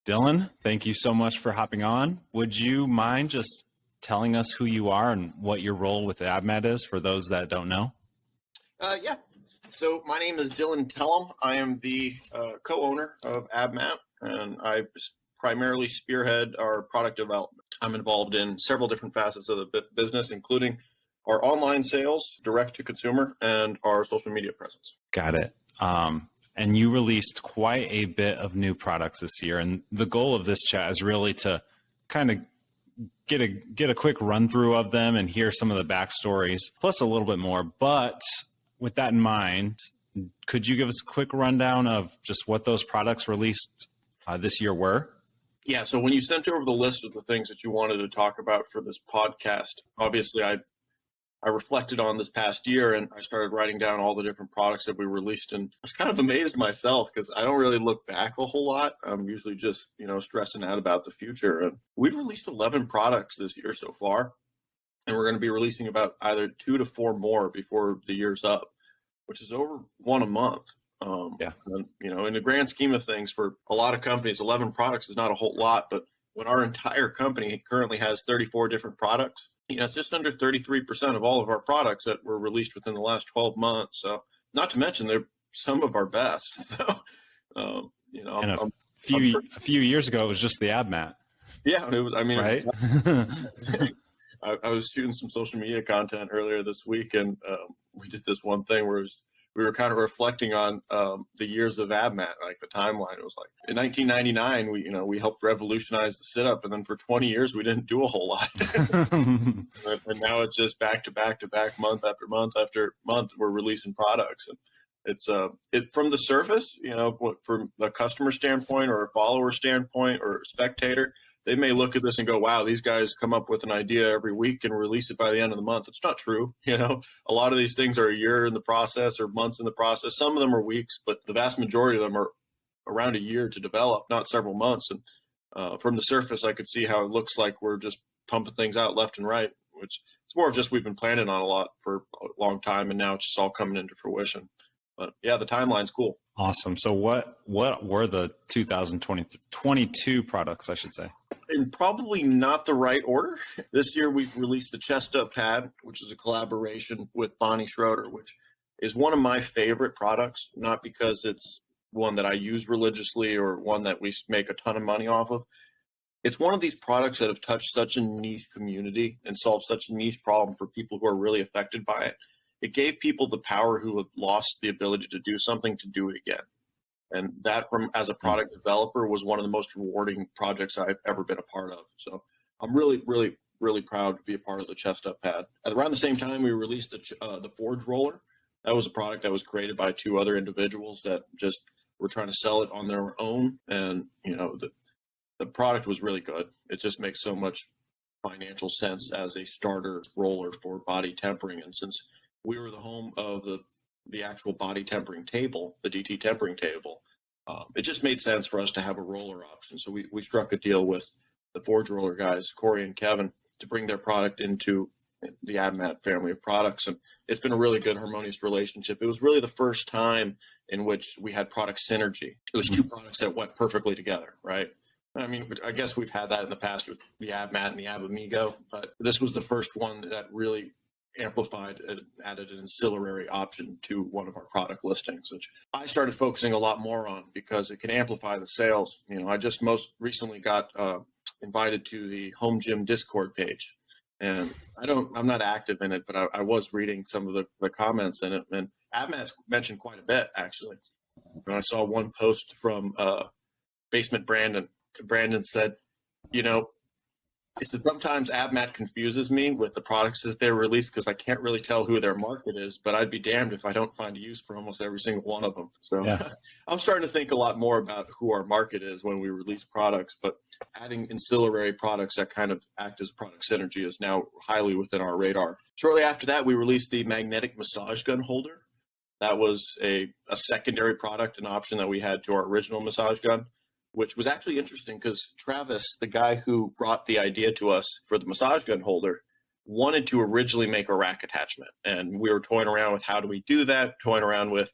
Dylan, thank you so much for hopping on. Would you mind just telling us who you are and what your role with AbMat is for those that don't know? Yeah. So my name is Dylan Tellum. I am the co-owner of AbMat, and I primarily spearhead our product development. I'm involved in several different facets of the business, including our online sales, direct to consumer, and our social media presence. Got it. And you released quite a bit of new products this year. And the goal of this chat is really to kind of get a quick run through of them and hear some of the backstories, plus a little bit more. But with that in mind, could you give us a quick rundown of just what those products released this year were? Yeah, so when you sent over the list of the things that you wanted to talk about for this podcast, obviously I reflected on this past year and I started writing down all the different products that we released, and I was kind of amazed myself because I don't really look back a whole lot. I'm usually just, stressing out about the future. And we've released 11 products this year so far, and we're going to be releasing about either 2 to 4 more before the year's up, which is over one a month. Yeah. And, in the grand scheme of things, for a lot of companies, 11 products is not a whole lot, but when our entire company currently has 34 different products, it's just under 33% of all of our products that were released within the last 12 months. So, not to mention, they're some of our best. So, and a few years ago, it was just the AbMat. Yeah, it was. I mean, right? I was shooting some social media content earlier this week, and we did this one thing where we were kind of reflecting on the years of AbMat, like the timeline. It was like in 1999, we helped revolutionize the sit-up, and then for 20 years we didn't do a whole lot. And now it's just back to back to back, month after month after month, we're releasing products. And it's from the surface, from a customer standpoint or a follower standpoint or a spectator, they may look at this and go, wow, these guys come up with an idea every week and release it by the end of the month. It's not true. A lot of these things are a year in the process or months in the process. Some of them are weeks, but the vast majority of them are around a year to develop, not several months. And from the surface, I could see how it looks like we're just pumping things out left and right, which it's more of just we've been planning on a lot for a long time, and now it's just all coming into fruition. But yeah, the timeline's cool. Awesome. So what were the 2022 products, I should say? In probably not the right order. This year we've released the Chest Up Pad, which is a collaboration with Bonnie Schroeder, which is one of my favorite products, not because it's one that I use religiously or one that we make a ton of money off of. It's one of these products that have touched such a niche community and solved such a niche problem for people who are really affected by it. It gave people the power who have lost the ability to do something to do it again. And that, as a product developer, was one of the most rewarding projects I've ever been a part of. So I'm really, really, really proud to be a part of the Chest Up Pad. Around the same time, we released the Forge Roller. That was a product that was created by 2 other individuals that just were trying to sell it on their own. And, the product was really good. It just makes so much financial sense as a starter roller for body tempering. And since we were the home of the actual body tempering table, the DT tempering table, it just made sense for us to have a roller option. So we struck a deal with the Forge Roller guys, Corey and Kevin, to bring their product into the AbMat family of products. And it's been a really good, harmonious relationship. It was really the first time in which we had product synergy. It was 2 products that went perfectly together, right? I mean, I guess we've had that in the past with the AbMat and the AbAmigo, but this was the first one that really amplified and added an ancillary option to one of our product listings, which I started focusing a lot more on because it can amplify the sales. I just most recently got invited to the Home Gym Discord page, and I'm not active in it, but I was reading some of the comments in it, and AbMat's mentioned quite a bit, actually. And I saw one post from Basement Brandon. Brandon said, he said, sometimes AbMat confuses me with the products that they release because I can't really tell who their market is, but I'd be damned if I don't find a use for almost every single one of them. So yeah. I'm starting to think a lot more about who our market is when we release products, but adding ancillary products that kind of act as product synergy is now highly within our radar. Shortly after that, we released the magnetic massage gun holder. That was a secondary product, an option that we had to our original massage gun, which was actually interesting because Travis, the guy who brought the idea to us for the massage gun holder, wanted to originally make a rack attachment. And we were toying around with how do we do that, toying around with,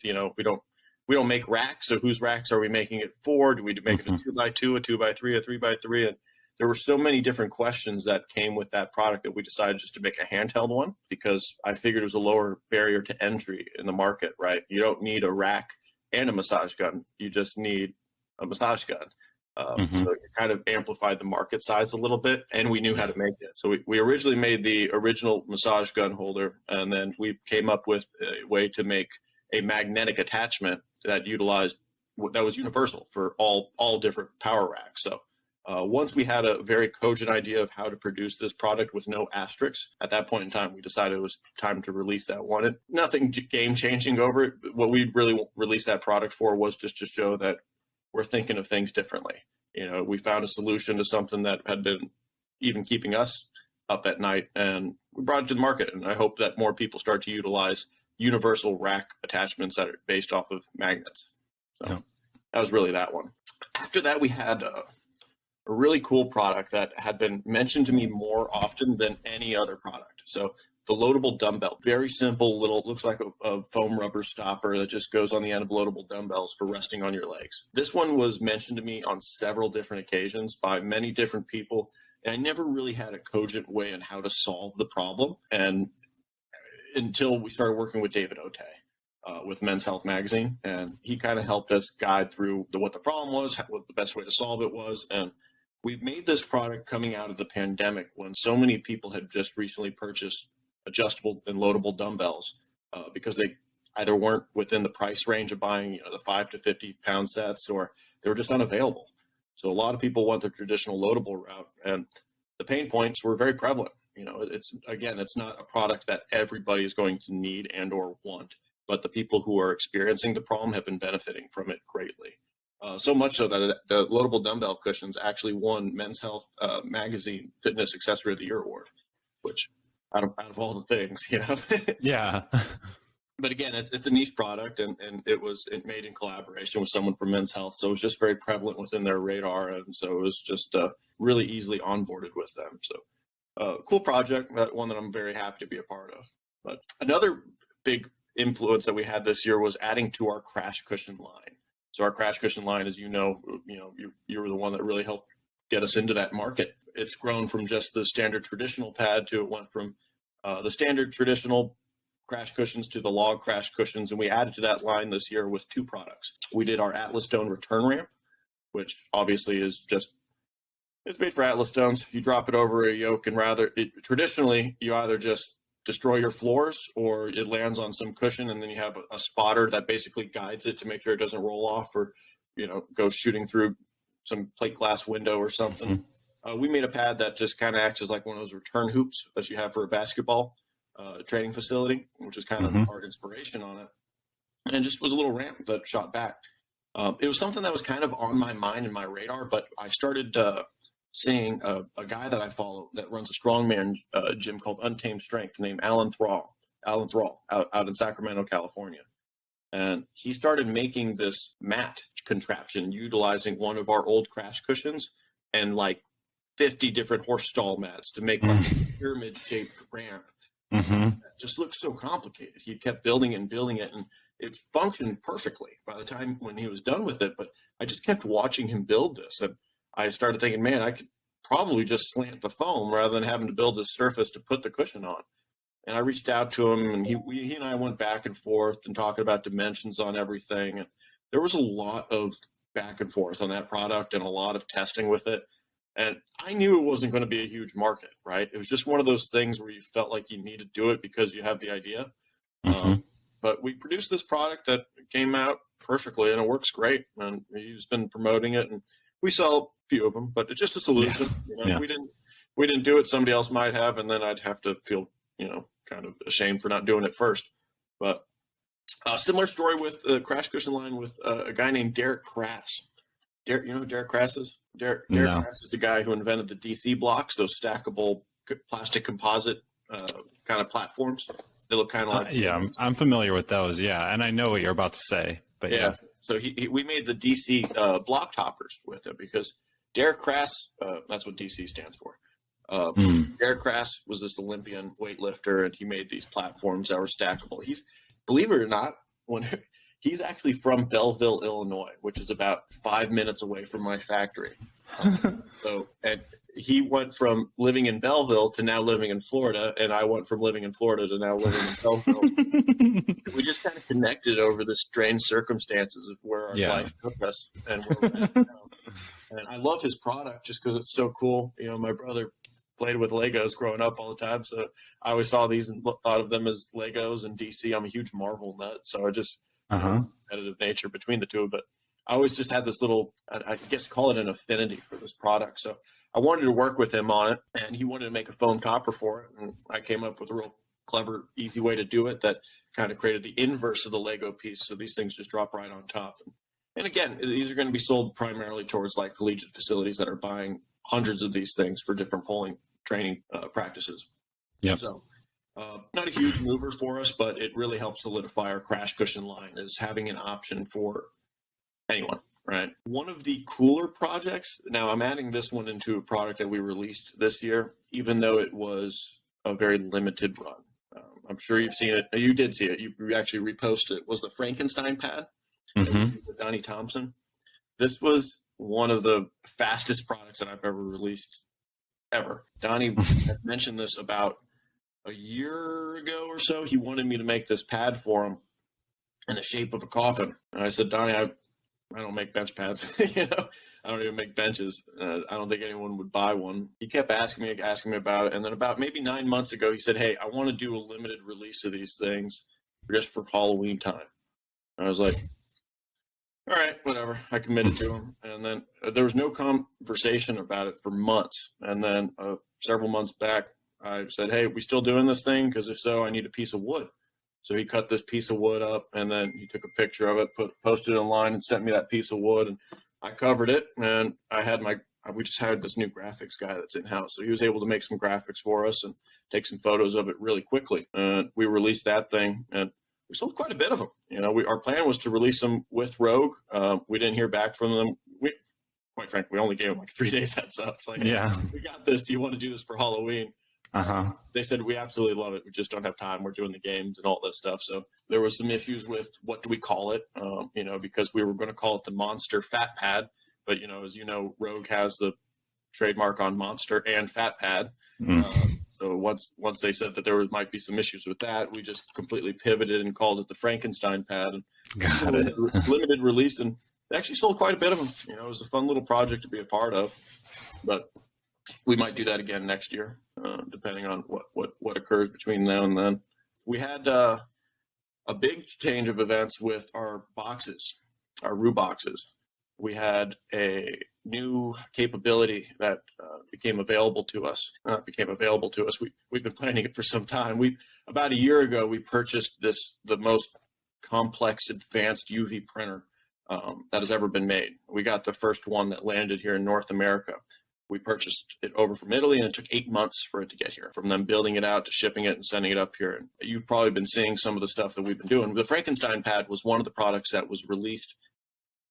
we we don't make racks. So whose racks are we making it for? Do we make it a 2x2, a 2x3, a 3x3? And there were so many different questions that came with that product that we decided just to make a handheld one, because I figured it was a lower barrier to entry in the market, right? You don't need a rack and a massage gun. You just need a massage gun. So it kind of amplified the market size a little bit, and we knew how to make it. So we originally made the original massage gun holder, and then we came up with a way to make a magnetic attachment that was universal for all different power racks. So once we had a very cogent idea of how to produce this product with no asterisks, at that point in time, we decided it was time to release that one. And nothing game changing over it. What we really released that product for was just to show that we're thinking of things differently. We found a solution to something that had been even keeping us up at night, and we brought it to the market. And I hope that more people start to utilize universal rack attachments that are based off of magnets. So that was really that one. After that, we had a really cool product that had been mentioned to me more often than any other product. So the loadable dumbbell, very simple little, looks like a foam rubber stopper that just goes on the end of loadable dumbbells for resting on your legs. This one was mentioned to me on several different occasions by many different people, and I never really had a cogent way on how to solve the problem. And until we started working with David Otey with Men's Health magazine, and he kind of helped us guide through what the problem was, what the best way to solve it was. And we made this product coming out of the pandemic when so many people had just recently purchased adjustable and loadable dumbbells because they either weren't within the price range of buying the 5 to 50 pound sets, or they were just unavailable. So a lot of people went the traditional loadable route, and the pain points were very prevalent. It's not a product that everybody is going to need and or want, but the people who are experiencing the problem have been benefiting from it greatly. So much so that the loadable dumbbell cushions actually won Men's Health magazine Fitness Accessory of the Year award, which out of all the things, Yeah. But again, it's a niche product, and it made in collaboration with someone from Men's Health, so it was just very prevalent within their radar, and so it was just really easily onboarded with them. So cool project, one that I'm very happy to be a part of. But another big influence that we had this year was adding to our crash cushion line. So our crash cushion line, as you were the one that really helped get us into that market. It's grown from just the standard traditional pad to it went from the standard traditional crash cushions to the log crash cushions, and we added to that line this year with 2 products. We did our Atlas Stone return ramp, which obviously is it's made for Atlas stones. You drop it over a yoke, and traditionally you either just destroy your floors, or it lands on some cushion, and then you have a spotter that basically guides it to make sure it doesn't roll off or go shooting through some plate glass window or something. We made a pad that just kind of acts as like one of those return hoops that you have for a basketball training facility, which is kind of our inspiration on it. And just was a little ramp that shot back. It was something that was kind of on my mind and my radar, but I started seeing a guy that I follow that runs a strongman gym called Untamed Strength named Alan Thrall out in Sacramento, California. And he started making this mat contraption utilizing one of our old crash cushions and like 50 different horse stall mats to make like a pyramid shaped ramp. That just looked so complicated. He kept building it and building it, and it functioned perfectly by the time when he was done with it. But I just kept watching him build this, and I started thinking, man, I could probably just slant the foam rather than having to build this surface to put the cushion on. And I reached out to him, and he and I went back and forth and talking about dimensions on everything. And there was a lot of back and forth on that product and a lot of testing with it. And I knew it wasn't going to be a huge market, right? It was just one of those things where you felt like you needed to do it because you have the idea. But we produced this product that came out perfectly, and it works great. And he's been promoting it, and we sell a few of them, but it's just a solution. We didn't do it. Somebody else might have, and then I'd have to feel, kind of ashamed for not doing it first. But a similar story with the crash cushion line with a guy named Derek Crass. Derek, you know who Derek Crass is? Derek Crass is the guy who invented the DC blocks, those stackable plastic composite kind of platforms. They look kind of like I'm familiar with those. Yeah, and I know what you're about to say. But yeah. So we made the DC block toppers with him because Derek Crass, that's what DC stands for. Derek Crass was this Olympian weightlifter, and he made these platforms that were stackable. Believe it or not, when He's actually from Belleville, Illinois, which is about 5 minutes away from my factory. And he went from living in Belleville to now living in Florida, and I went from living in Florida to now living in Belleville. We just kind of connected over the strange circumstances of where our life took us and where we're at now. And I love his product just because it's so cool. You know, my brother played with Legos growing up all the time, so I always saw these and thought of them as Legos and DC. I'm a huge Marvel nut, so I just competitive nature between the two. But I always just had this little, I guess, call it an affinity for this product. So I wanted to work with him on it, and he wanted to make a foam topper for it. And I came up with a real clever, easy way to do it that kind of created the inverse of the Lego piece. So these things just drop right on top. And again, these are going to be sold primarily towards like collegiate facilities that are buying hundreds of these things for different polling training practices. Yep. So not a huge mover for us, but it really helps solidify our crash cushion line is having an option for anyone, right? One of the cooler projects, now I'm adding this one into a product that we released this year, even though it was a very limited run. I'm sure you've seen it. You did see it. You actually reposted it. Was the Frankenstein pad with Donnie Thompson. This was one of the fastest products that I've ever released ever. Donnie had mentioned this about a year ago or so. He wanted me to make this pad for him in the shape of a coffin. And I said, Donnie, I don't make bench pads. You know, I don't even make benches. I don't think anyone would buy one. He kept asking me about it. And then about maybe 9 months ago, he said, hey, I want to do a limited release of these things just for Halloween time. And I was like, all right, whatever. I committed to him. And then there was no conversation about it for months. And then several months back, I said, hey, we still doing this thing? Because if so, I need a piece of wood. So he cut this piece of wood up, and then he took a picture of it, posted it online, and sent me that piece of wood. And I covered it, and we just hired this new graphics guy that's in-house. So he was able to make some graphics for us and take some photos of it really quickly. And we released that thing, and we sold quite a bit of them. You know, our plan was to release them with Rogue. We didn't hear back from them. Quite frankly, we only gave them like 3 days heads up. It's like, hey, we got this. Do you want to do this for Halloween? They said, we absolutely love it. We just don't have time. We're doing the games and all that stuff. So there was some issues with what do we call it, you know, because we were going to call it the Monster Fat Pad. But, you know, as you know, Rogue has the trademark on Monster and Fat Pad. So once they said that there might be some issues with that, we just completely pivoted and called it the Frankenstein Pad. Got it. Limited release, and they actually sold quite a bit of them. You know, it was a fun little project to be a part of. But we might do that again next year, depending on what occurs between now and then. We had a big change of events with our boxes, our Rue boxes. We had a new capability that became available to us. We've been planning it for some time. About a year ago, we purchased the most complex, advanced UV printer that has ever been made. We got the first one that landed here in North America. We purchased it over from Italy, and it took 8 months for it to get here, from them building it out to shipping it and sending it up here. And you've probably been seeing some of the stuff that we've been doing. The Frankenstein Pad was one of the products that was released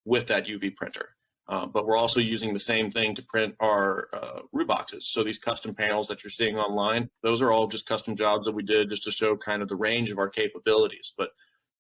with that UV printer. But we're also using the same thing to print our Rue boxes. So these custom panels that you're seeing online, those are all just custom jobs that we did just to show kind of the range of our capabilities. But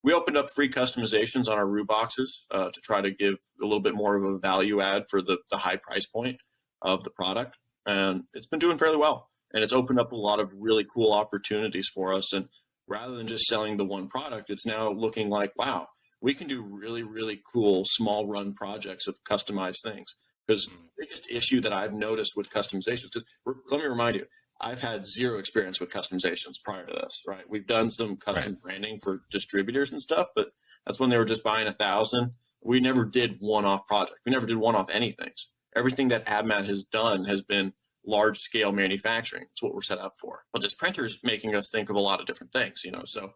we opened up free customizations on our Rue boxes to try to give a little bit more of a value add for the high price point of the product. And it's been doing fairly well. And it's opened up a lot of really cool opportunities for us. And rather than just selling the one product, it's now looking like, wow, we can do really, really cool small run projects of customized things. Because the biggest issue that I've noticed with customizations, let me remind you, I've had zero experience with customizations prior to this, right? We've done some custom branding for distributors and stuff, but that's when they were just buying 1,000. We never did one-off project. We never did one-off anything. Everything that AbMat has done has been large-scale manufacturing. It's what we're set up for. But this printer is making us think of a lot of different things, you know. So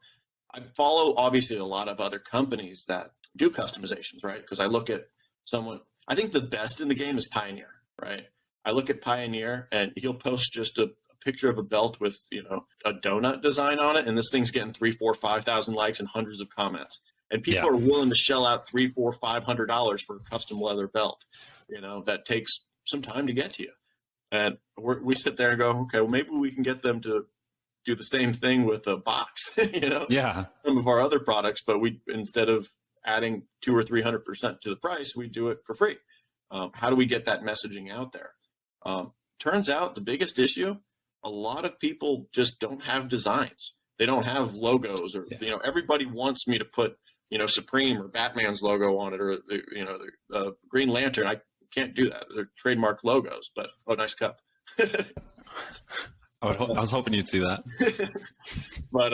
I follow, obviously, a lot of other companies that do customizations, right? Because I look at I think the best in the game is Pioneer, right? I look at Pioneer, and he'll post just a picture of a belt with, you know, a donut design on it, and this thing's getting 3,000, 4,000, 5,000 likes and hundreds of comments. And people are willing to shell out $300, $400, $500 for a custom leather belt, you know, that takes some time to get to you. And we sit there and go, okay, well, maybe we can get them to do the same thing with a box, you know? Yeah. Some of our other products, but instead of adding 200 or 300% to the price, we do it for free. How do we get that messaging out there? Turns out the biggest issue, a lot of people just don't have designs. They don't have logos, or everybody wants me to put Supreme or Batman's logo on it, or the Green Lantern. I can't do that. They're trademark logos. But nice cup. I was hoping you'd see that. But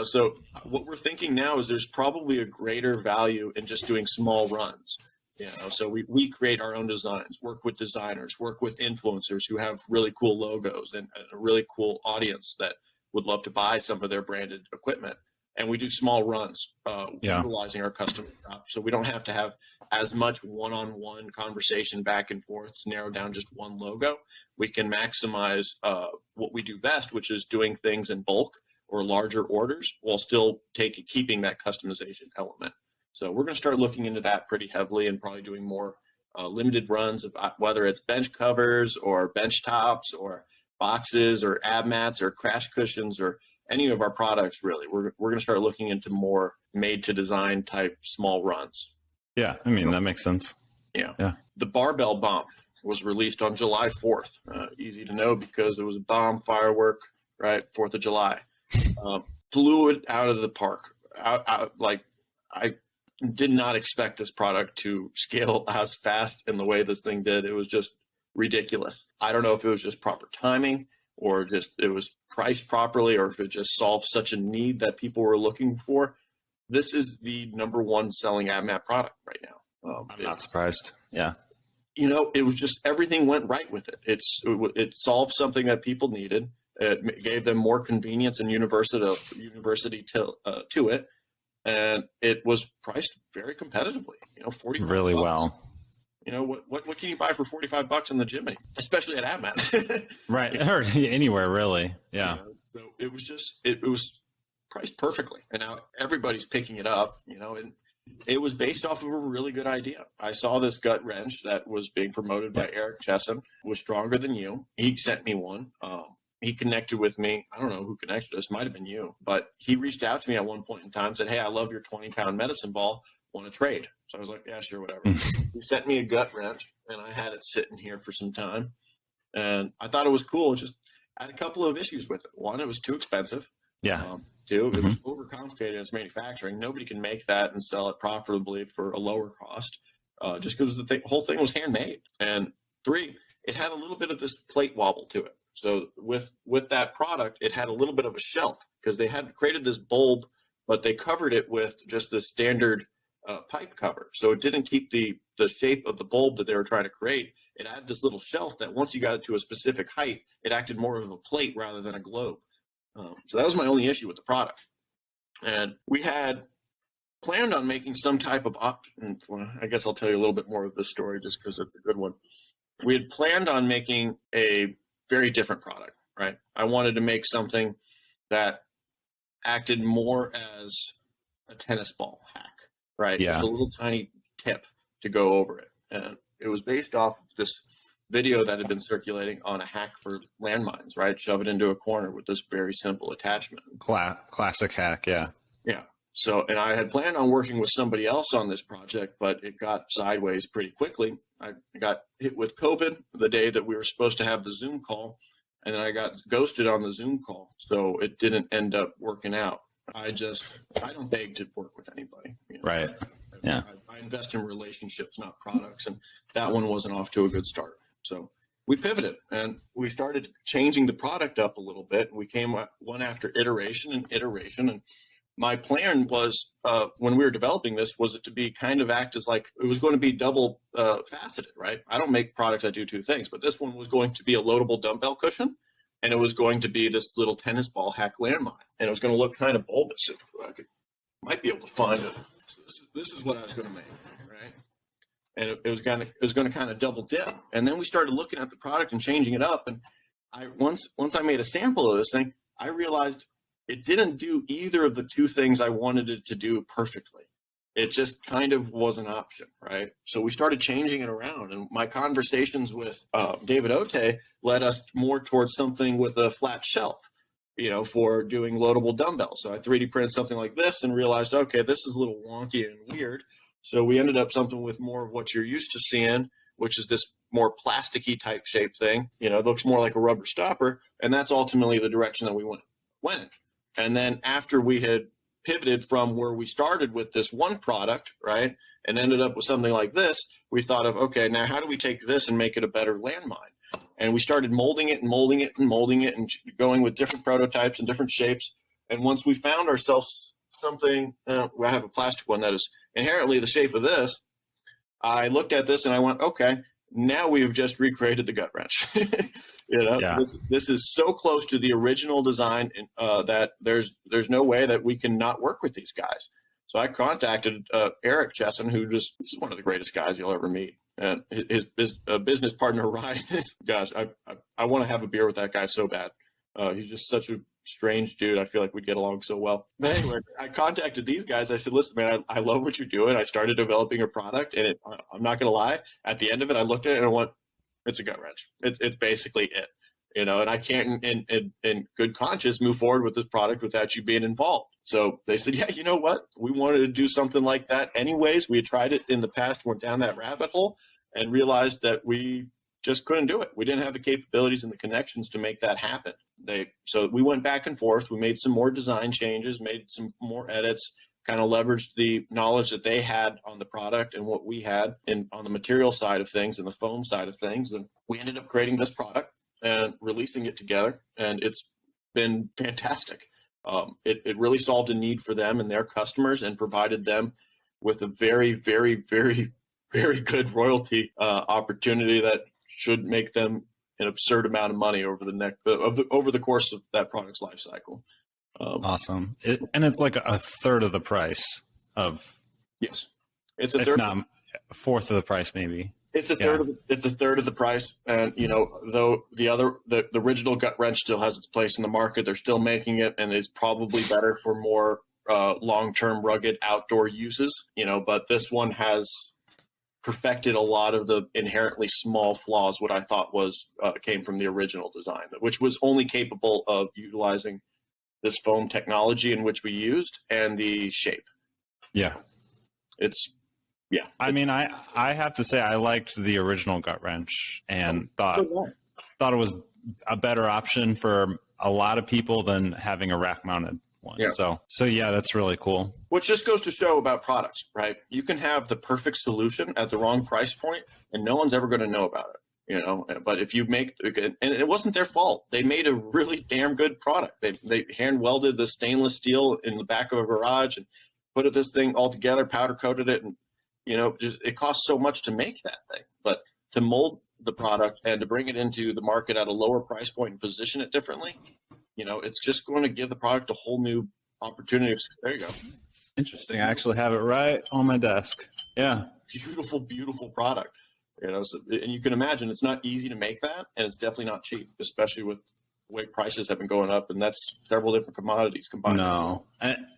so what we're thinking now is there's probably a greater value in just doing small runs. So we create our own designs, work with designers, work with influencers who have really cool logos and a really cool audience that would love to buy some of their branded equipment. And we do small runs, utilizing our custom shop. So we don't have to have as much one-on-one conversation back and forth to narrow down just one logo. We can maximize what we do best, which is doing things in bulk or larger orders while still keeping that customization element. So we're going to start looking into that pretty heavily and probably doing more limited runs of whether it's bench covers or bench tops or boxes or AbMats or crash cushions or any of our products. Really, we're going to start looking into more made to design type small runs. Yeah, I mean, that makes sense. Yeah. The barbell bomb was released on July 4th. Easy to know because it was a bomb firework, right? 4th of July. Blew it out of the park. Like, I did not expect this product to scale as fast in the way this thing did. It was just ridiculous. I don't know if it was just proper timing or just it was priced properly, or if it just solved such a need that people were looking for. This is the #1 selling AbMat product right now. I'm not surprised. Yeah. It was just everything went right with it. It solved something that people needed. It gave them more convenience and university to it, and it was priced very competitively. $45. Really well. What can you buy for $45 in the gym, especially at AbMat? Right, or anywhere really. Yeah. So it was priced perfectly, and now everybody's picking it up. And it was based off of a really good idea. I saw this gut wrench that was being promoted by Eric Chesson, was stronger than you. He sent me one. He connected with me. I don't know who connected us. Might have been you. But he reached out to me at one point in time, said, "Hey, I love your 20-pound medicine ball. Want to trade?" So I was like, "Yeah, sure, whatever." He sent me a gut wrench, and I had it sitting here for some time. And I thought it was cool. It just had a couple of issues with it. One, it was too expensive. Yeah. Two, it was overcomplicated in its manufacturing. Nobody can make that and sell it profitably for a lower cost, just because the whole thing was handmade. And three, it had a little bit of this plate wobble to it. So with that product, it had a little bit of a shelf because they had created this bulb, but they covered it with just the standard pipe cover. So it didn't keep the shape of the bulb that they were trying to create. It had this little shelf that once you got it to a specific height, it acted more of a plate rather than a globe. So that was my only issue with the product. And we had planned on making some type of option. Well, I guess I'll tell you a little bit more of this story just because it's a good one. We had planned on making a very different product, right? I wanted to make something that acted more as a tennis ball hack, right? Yeah. Just a little tiny tip to go over it. And it was based off of this video that had been circulating on a hack for landmines, right? Shove it into a corner with this very simple attachment. Classic hack, yeah. Yeah. So, and I had planned on working with somebody else on this project, but it got sideways pretty quickly. I got hit with COVID the day that we were supposed to have the Zoom call, and then I got ghosted on the Zoom call. So it didn't end up working out. I don't beg to work with anybody. Right. Yeah. I invest in relationships, not products. And that one wasn't off to a good start. So we pivoted and we started changing the product up a little bit. We came one after iteration. And my plan was, when we were developing this, was it to be kind of act as like, it was going to be double faceted, right? I don't make products that do two things, but this one was going to be a loadable dumbbell cushion, and it was going to be this little tennis ball hack landmine, and it was going to look kind of bulbous. I might be able to find it. This is what I was going to make, right? And it was going to kind of double dip. And then we started looking at the product and changing it up. And once I made a sample of this thing, I realized it didn't do either of the two things I wanted it to do perfectly. It just kind of was an option, right? So we started changing it around. And my conversations with David Ote led us more towards something with a flat shelf. for doing loadable dumbbells. So I 3D printed something like this and realized, okay, this is a little wonky and weird. So we ended up something with more of what you're used to seeing, which is this more plasticky type shape thing. It looks more like a rubber stopper. And that's ultimately the direction that we went in. And then after we had pivoted from where we started with this one product, right, and ended up with something like this, we thought of, okay, now how do we take this and make it a better landmine? And we started molding it and molding it and molding it and going with different prototypes and different shapes. And once we found ourselves something, I have a plastic one that is inherently the shape of this, I looked at this and I went, okay, now we've just recreated the gut wrench. Yeah. This is so close to the original design that there's no way that we can not work with these guys. So I contacted Eric Chesson, he's one of the greatest guys you'll ever meet. And his business partner, Ryan, gosh, I want to have a beer with that guy so bad. He's just such a strange dude. I feel like we'd get along so well. But anyway, I contacted these guys. I said, listen, man, I love what you're doing. I started developing a product, and I'm not going to lie. At the end of it, I looked at it and I went, it's a gut wrench. It's basically it. And I can't in good conscience move forward with this product without you being involved. So they said, yeah, you know what? We wanted to do something like that anyways. We had tried it in the past, went down that rabbit hole, and realized that we just couldn't do it. We didn't have the capabilities and the connections to make that happen. So we went back and forth. We made some more design changes, made some more edits, kind of leveraged the knowledge that they had on the product and what we had on the material side of things and the foam side of things. And we ended up creating this product and releasing it together. And it's been fantastic. It really solved a need for them and their customers and provided them with a very, very, very, very good royalty opportunity that should make them an absurd amount of money over the course of that product's life cycle. Awesome. And it's like a third of the price of. Yes, it's a if third. Not a fourth of the price, maybe. It's a third. It's a third of the price, and though the original gut wrench still has its place in the market, they're still making it, and it's probably better for more long-term rugged outdoor uses. But this one has perfected a lot of the inherently small flaws. What I thought came from the original design, which was only capable of utilizing this foam technology in which we used and the shape. Yeah. I mean, I have to say I liked the original gut wrench and thought it was a better option for a lot of people than having a rack mounted one. Yeah. So yeah, that's really cool. Which just goes to show about products, right? You can have the perfect solution at the wrong price point and no one's ever going to know about it. But if you make, and it wasn't their fault, they made a really damn good product. They hand welded the stainless steel in the back of a garage and put this thing all together, powder coated it, and it costs so much to make that thing. But to mold the product and to bring it into the market at a lower price point and position it differently, it's just going to give the product a whole new opportunity. There you go. Interesting. I actually have it right on my desk. Yeah. Beautiful, beautiful product. And you can imagine it's not easy to make that, and it's definitely not cheap, especially with the way prices have been going up, and that's several different commodities combined. No,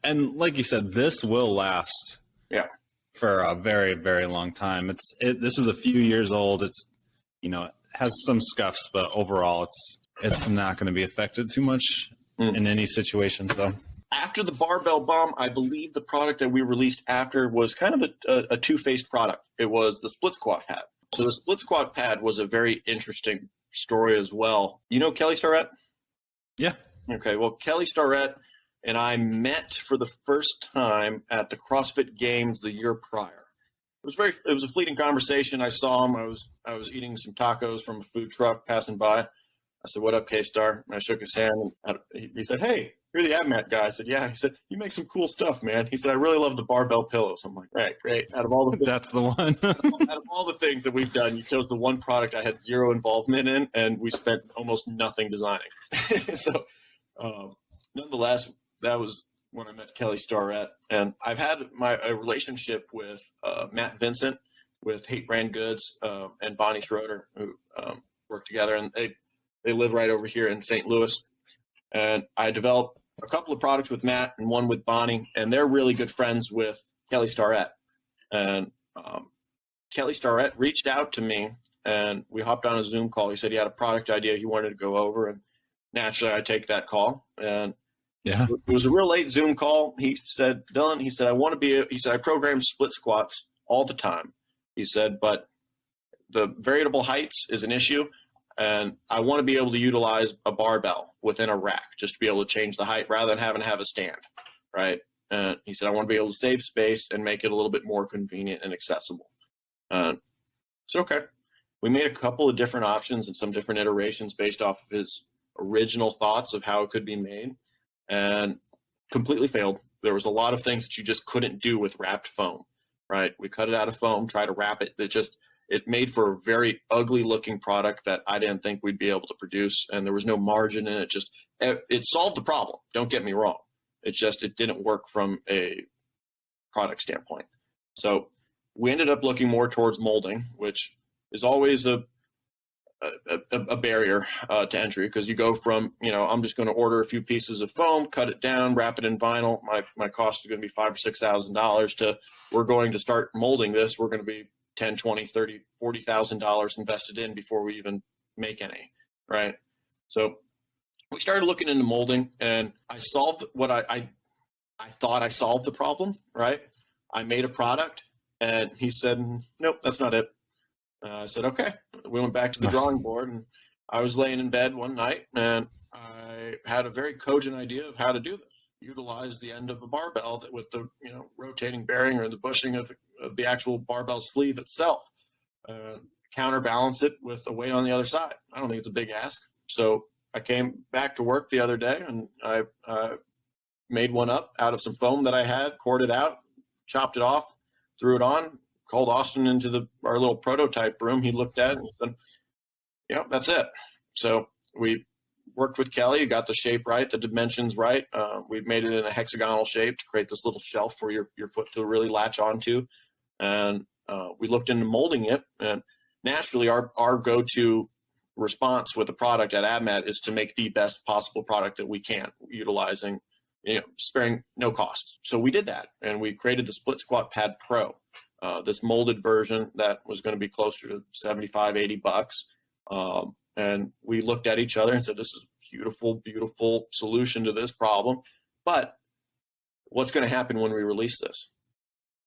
and like you said, this will last. Yeah. For a very, very long time. This is a few years old. It's it has some scuffs, but overall, it's not going to be affected too much in any situation. So. After the barbell bomb, I believe the product that we released after was kind of a two-faced product. It was the split squat pad. So the split squat pad was a very interesting story as well. You know Kelly Starrett? Yeah. Okay. Well, Kelly Starrett and I met for the first time at the CrossFit Games the year prior. It was a fleeting conversation. I saw him. I was eating some tacos from a food truck passing by. I said, "What up, K-Star?" And I shook his hand. And he said, "Hey, you're the AbMat guy." I said, "Yeah." He said, "You make some cool stuff, man." He said, "I really love the barbell pillows." I'm like, "Right, great." Out of all the that's the one. out of all the things that we've done, you chose the one product I had zero involvement in, and we spent almost nothing designing. So, nonetheless, that was when I met Kelly Starrett, and I've had a relationship with Matt Vincent with Hate Brand Goods and Bonnie Schroeder, who work together, and they live right over here in St. Louis. And I developed a couple of products with Matt and one with Bonnie, and they're really good friends with Kelly Starrett. And Kelly Starrett reached out to me, and we hopped on a Zoom call. He said he had a product idea he wanted to go over, and naturally I take that call, and Yeah. it was a real late Zoom call. He said, Dylan, he said, I program split squats all the time. He said, but the variable heights is an issue, and I want to be able to utilize a barbell within a rack just to be able to change the height rather than having to have a stand, right? And he said, I want to be able to save space and make it a little bit more convenient and accessible. So, okay. We made a couple of different options and some different iterations based off of his original thoughts of how it could be made, and completely failed. There was a lot of things that you just couldn't do with wrapped foam, right? We cut it out of foam, try to wrap it. It made for a very ugly looking product that I didn't think we'd be able to produce, and there was no margin in it. It solved the problem. Don't get me wrong. It didn't work from a product standpoint. So we ended up looking more towards molding, which is always a barrier to entry, because you go from, I'm just going to order a few pieces of foam, cut it down, wrap it in vinyl. My cost is going to be $5,000 or $6,000 to, we're going to start molding this. We're going to be $10, $20, $30, $40,000 invested in before we even make any, right? So we started looking into molding, and I solved what I thought I solved the problem, right? I made a product, and he said, nope, that's not it. I said, okay. We went back to the drawing board, and I was laying in bed one night, and I had a very cogent idea of how to do this. Utilize the end of a barbell with the rotating bearing or the bushing of the actual barbell sleeve itself. Counterbalance it with the weight on the other side. I don't think it's a big ask. So I came back to work the other day, and I made one up out of some foam that I had, corded out, chopped it off, threw it on, called Austin into our little prototype room. He looked at it and said, that's it. So we worked with Kelly, got the shape right, the dimensions right. We made it in a hexagonal shape to create this little shelf for your foot to really latch onto. And we looked into molding it. And naturally, our go-to response with the product at AbMat is to make the best possible product that we can, utilizing, sparing no cost. So we did that, and we created the Split Squat Pad Pro, this molded version that was going to be closer to $75-$80. And we looked at each other and said, this is a beautiful, beautiful solution to this problem. But what's going to happen when we release this?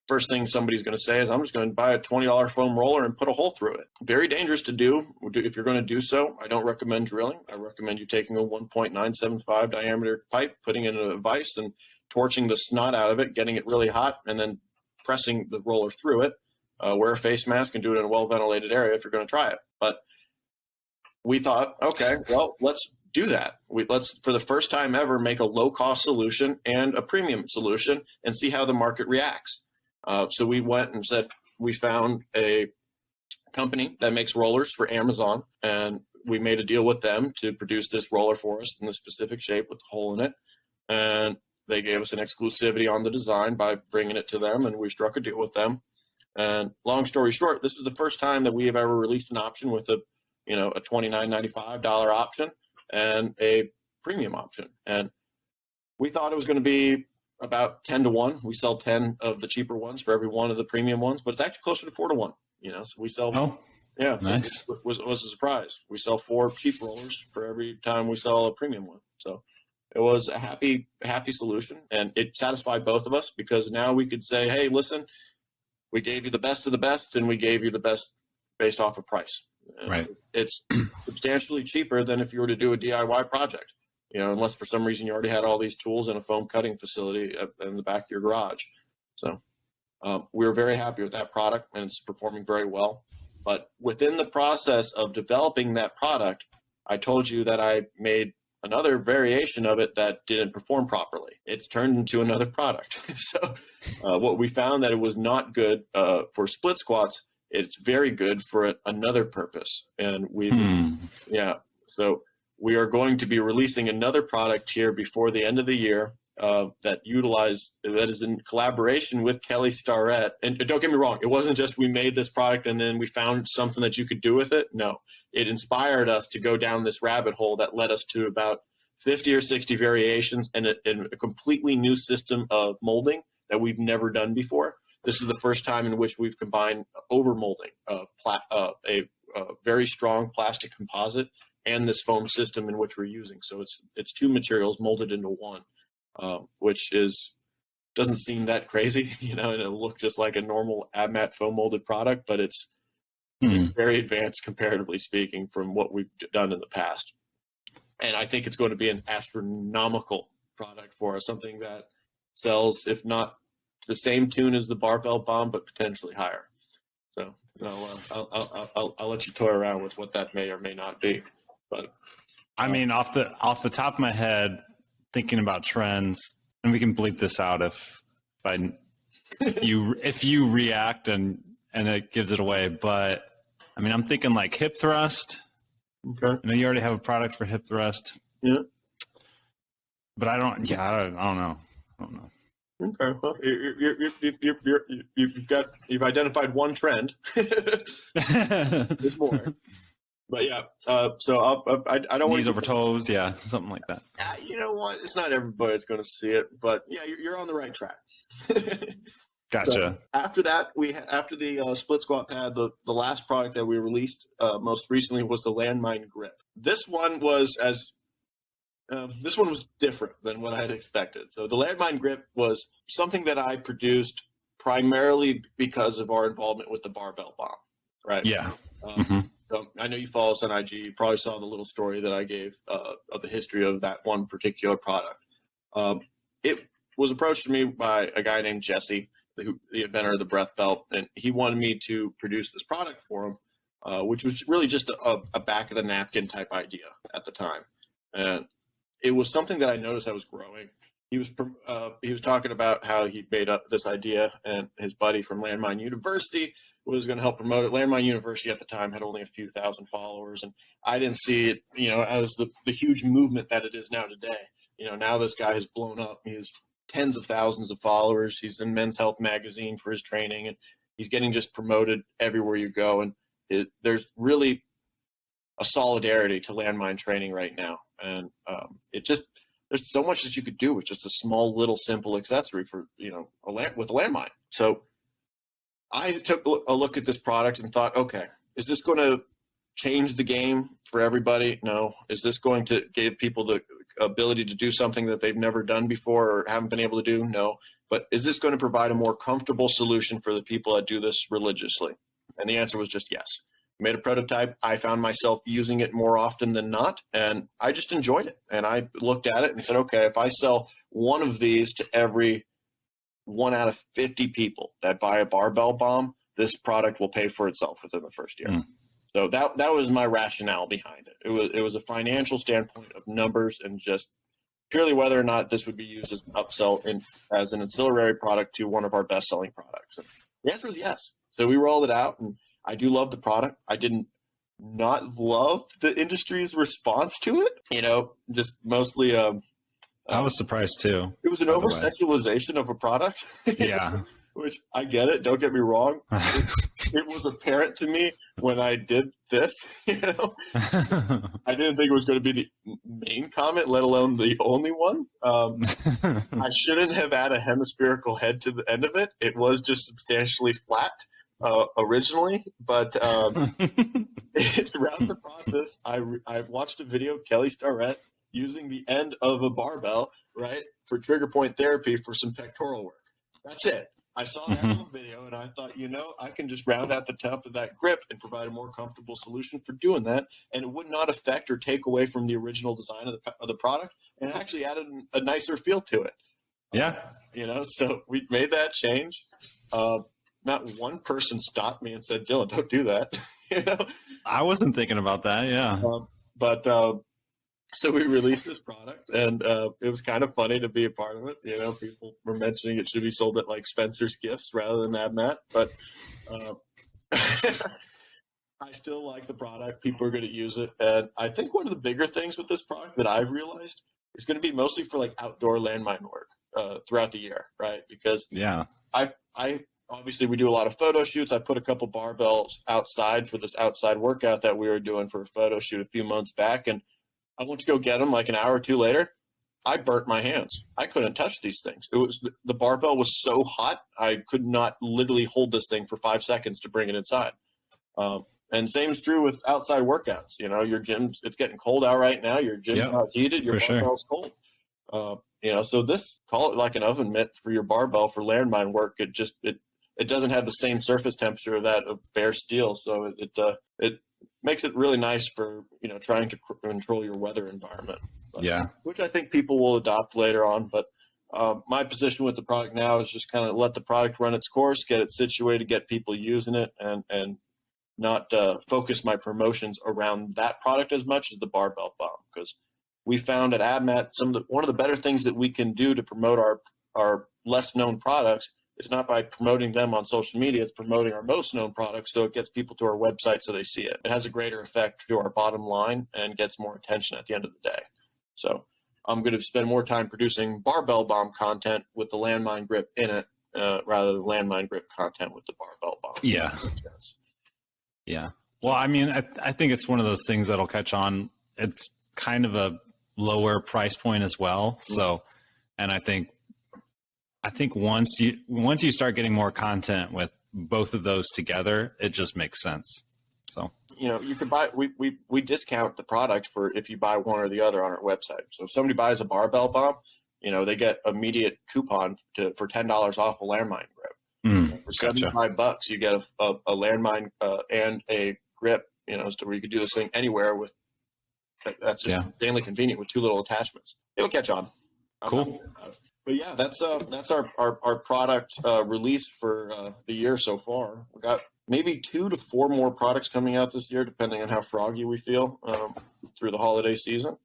First thing somebody's going to say is, I'm just going to buy a $20 foam roller and put a hole through it. Very dangerous to do. If you're going to do so, I don't recommend drilling. I recommend you taking a 1.975 diameter pipe, putting it in a vise, and torching the snot out of it, getting it really hot, and then pressing the roller through it. Wear a face mask and do it in a well-ventilated area if you're going to try it. But we thought, okay, well, let's do that. Let's, for the first time ever, make a low-cost solution and a premium solution and see how the market reacts. So we went and said, we found a company that makes rollers for Amazon, and we made a deal with them to produce this roller for us in the specific shape with the hole in it. And they gave us an exclusivity on the design by bringing it to them, and we struck a deal with them. And long story short, this is the first time that we have ever released an option with a $29.95 option and a premium option. And we thought it was going to be about 10 to 1. We sell 10 of the cheaper ones for every one of the premium ones, but it's actually closer to 4 to 1. So we sell. Oh, yeah, nice. It was a surprise. We sell 4 cheap rollers for every time we sell a premium one. So it was a happy solution, and it satisfied both of us, because now we could say, hey, listen, we gave you the best of the best, and we gave you the best based off of price. Right. It's substantially cheaper than if you were to do a DIY project, unless for some reason you already had all these tools in a foam cutting facility in the back of your garage. So we were very happy with that product, and it's performing very well. But within the process of developing that product, I told you that I made another variation of it that didn't perform properly. It's turned into another product. So what we found, that it was not good for split squats. It's very good for another purpose. And so we are going to be releasing another product here before the end of the year that is in collaboration with Kelly Starrett. And don't get me wrong, it wasn't just we made this product and then we found something that you could do with it. No, it inspired us to go down this rabbit hole that led us to about 50 or 60 variations and a completely new system of molding that we've never done before. This is the first time in which we've combined overmolding, a very strong plastic composite and this foam system in which we're using. So it's two materials molded into one, which doesn't seem that crazy, and it'll look just like a normal AbMat foam molded product, but it's very advanced comparatively speaking from what we've done in the past. And I think it's going to be an astronomical product for us, something that sells, if not the same tune as the barbell bomb, but potentially higher. So I'll let you toy around with what that may or may not be. But I mean, off the top of my head, thinking about trends, and we can bleep this out if you react and it gives it away. But I mean, I'm thinking like hip thrust. Okay. I know you already have a product for hip thrust. Yeah. But I don't know. Okay. Well, you've identified one trend. There's more. But yeah. So I don't want knees over toes. Yeah, something like that. You know what? It's not everybody that's going to see it, but yeah, you're on the right track. Gotcha. So after that, after the split squat pad, the last product that we released most recently was the landmine grip. This one was different than what I had expected. So the landmine grip was something that I produced primarily because of our involvement with the barbell bomb, right? Yeah. So I know you follow us on IG. You probably saw the little story that I gave of the history of that one particular product. It was approached to me by a guy named Jesse, the inventor of the breath belt, and he wanted me to produce this product for him, which was really just a back of the napkin type idea at the time. And it was something that I noticed I was growing. He was talking about how he made up this idea, and his buddy from Landmine University was going to help promote it. Landmine University at the time had only a few thousand followers, and I didn't see it, as the huge movement that it is now today. Now this guy has blown up. He has tens of thousands of followers. He's in Men's Health magazine for his training, and he's getting just promoted everywhere you go. And there's really a solidarity to landmine training right now. And there's so much that you could do with just a small little simple accessory for, with a landmine. So I took a look at this product and thought, okay, is this going to change the game for everybody? No. Is this going to give people the ability to do something that they've never done before or haven't been able to do? No. But is this going to provide a more comfortable solution for the people that do this religiously? And the answer was just yes. I made a prototype. I found myself using it more often than not, and I just enjoyed it. And I looked at it and said, okay, if I sell one of these to every 1 out of 50 people that buy a barbell bomb, this product will pay for itself within the first year. So that was my rationale behind it. It was a financial standpoint of numbers and just purely whether or not this would be used as an upsell as an ancillary product to one of our best-selling products. And the answer was yes. So we rolled it out, and I do love the product. I didn't not love the industry's response to it. Just mostly. I was surprised too. It was an over-sexualization of a product. Yeah. Which I get it. Don't get me wrong. It was apparent to me when I did this. I didn't think it was going to be the main comment, let alone the only one. I shouldn't have had a hemispherical head to the end of it. It was just substantially flat originally, but throughout the process, I watched a video of Kelly Starrett using the end of a barbell, right, for trigger point therapy for some pectoral work. That's it. I saw that little video and I thought, I can just round out the top of that grip and provide a more comfortable solution for doing that, and it would not affect or take away from the original design of the product, and it actually added a nicer feel to it. Yeah. So we made that change. Not one person stopped me and said, Dylan, don't do that. I wasn't thinking about that. Yeah. So we released this product, and it was kind of funny to be a part of it. People were mentioning it should be sold at like Spencer's Gifts rather than AbMat, but I still like the product. People are going to use it. And I think one of the bigger things with this product that I've realized is going to be mostly for like outdoor landmine work throughout the year, right? Because I obviously we do a lot of photo shoots. I put a couple barbells outside for this outside workout that we were doing for a photo shoot a few months back, and I went to go get them like an hour or two later. I burnt my hands. I couldn't touch these things. The barbell was so hot, I could not literally hold this thing for 5 seconds to bring it inside. And same is true with outside workouts. You know, your gym's, it's getting cold out right now. Your gym's Yep, not heated. Your for sure. barbell's cold. You know, so this, call it like an oven mitt for your barbell for landmine work. It doesn't have the same surface temperature of that of bare steel, so it makes it really nice for, you know, trying to control your weather environment. Yeah. Which I think people will adopt later on. But my position with the product now is just kind of let the product run its course, get it situated, get people using it, and not focus my promotions around that product as much as the barbell bomb, because we found at AbMat one of the better things that we can do to promote our less known products is not by promoting them on social media, it's promoting our most known products, so it gets people to our website so they see it. It has a greater effect to our bottom line and gets more attention at the end of the day. So I'm going to spend more time producing barbell bomb content with the landmine grip in it rather than landmine grip content with the barbell bomb. Yeah. Yeah. Well, I mean, I think it's one of those things that'll catch on. It's kind of a lower price point as well. So, and I think once you start getting more content with both of those together, it just makes sense. So, you know, you can buy, we discount the product for if you buy one or the other on our website. So if somebody buys a barbell bomb, you know, they get immediate coupon for $10 off a landmine grip. For $75, you get a landmine and a grip, you know, so where you could do this thing anywhere with. That's just insanely convenient with two little attachments. It'll catch on. Cool. But yeah, that's our product release for the year so far. We got maybe 2 to 4 more products coming out this year, depending on how froggy we feel through the holiday season.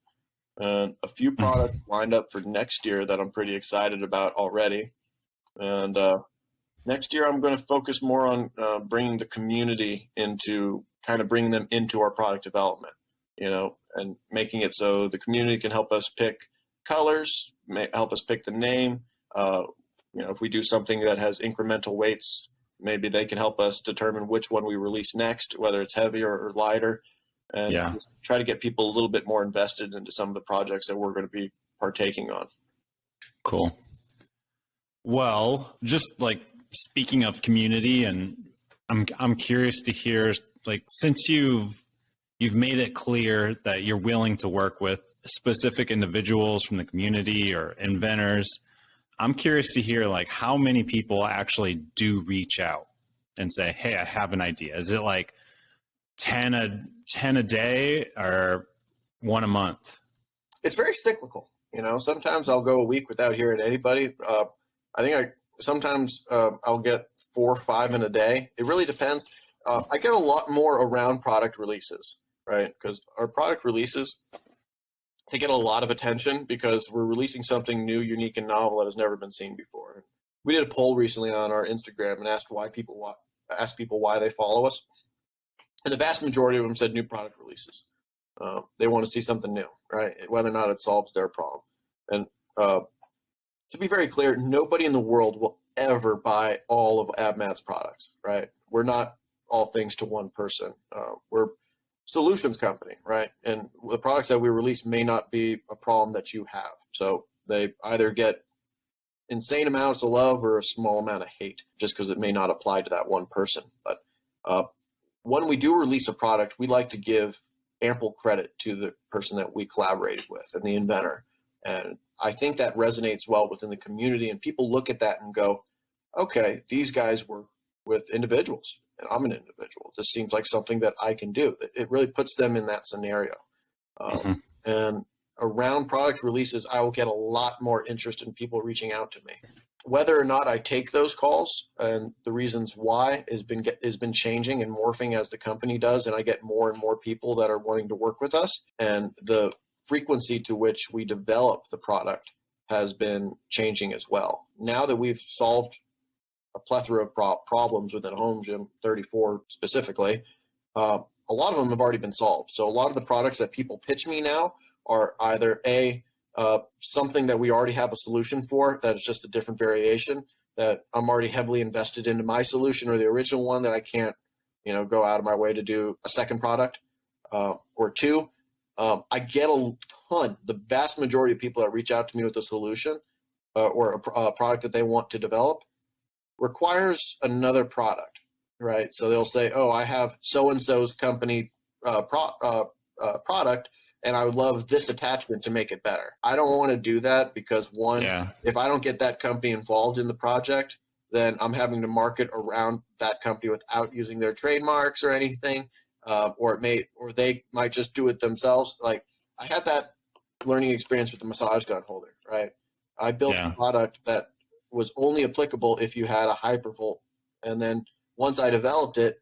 And a few products lined up for next year that I'm pretty excited about already. And next year, I'm going to focus more on bringing the community bringing them into our product development, you know, and making it so the community can help us pick colors, help us pick the name. You know, if we do something that has incremental weights, maybe they can help us determine which one we release next, whether it's heavier or lighter, and just try to get people a little bit more invested into some of the projects that we're going to be partaking on. Cool. Well, just like speaking of community, and I'm curious to hear, like, since you've made it clear that you're willing to work with specific individuals from the community or inventors, I'm curious to hear, like, how many people actually do reach out and say, hey, I have an idea. Is it like 10 a day or 1 a month? It's very cyclical. You know, sometimes I'll go a week without hearing anybody. I think sometimes I'll get 4 or 5 in a day. It really depends. I get a lot more around product releases, right? Because our product releases, they get a lot of attention because we're releasing something new, unique, and novel that has never been seen before. We did a poll recently on our Instagram and asked people why they follow us, and the vast majority of them said new product releases. They want to see something new, right? Whether or not it solves their problem. And to be very clear, nobody in the world will ever buy all of AbMat's products, right? We're not all things to one person. We're solutions company, right? And the products that we release may not be a problem that you have. So they either get insane amounts of love or a small amount of hate, just because it may not apply to that one person. But when we do release a product, we like to give ample credit to the person that we collaborated with and the inventor. And I think that resonates well within the community, and people look at that and go, okay, these guys work with individuals, and I'm an individual. This seems like something that I can do. It really puts them in that scenario. And around product releases, I will get a lot more interest in people reaching out to me. Whether or not I take those calls and the reasons why has been changing and morphing as the company does, and I get more and more people that are wanting to work with us, and the frequency to which we develop the product has been changing as well. Now that we've solved a plethora of problems within a home gym, 34 specifically, a lot of them have already been solved. So a lot of the products that people pitch me now are either something that we already have a solution for, that is just a different variation, that I'm already heavily invested into my solution or the original one that I can't, go out of my way to do a second product, or 2. I get a ton. The vast majority of people that reach out to me with a solution or a product that they want to develop requires another product. right? So they'll say, "Oh, I have so and so's company product, and I would love this attachment to make it better." I don't want to do that because one, Yeah. if I don't get that company involved in the project, then I'm having to market around that company without using their trademarks or anything, or they might just do it themselves. Like I had that learning experience with the massage gun holder, right? I built Yeah. a product that was only applicable if you had a hypervolt, and then once I developed it,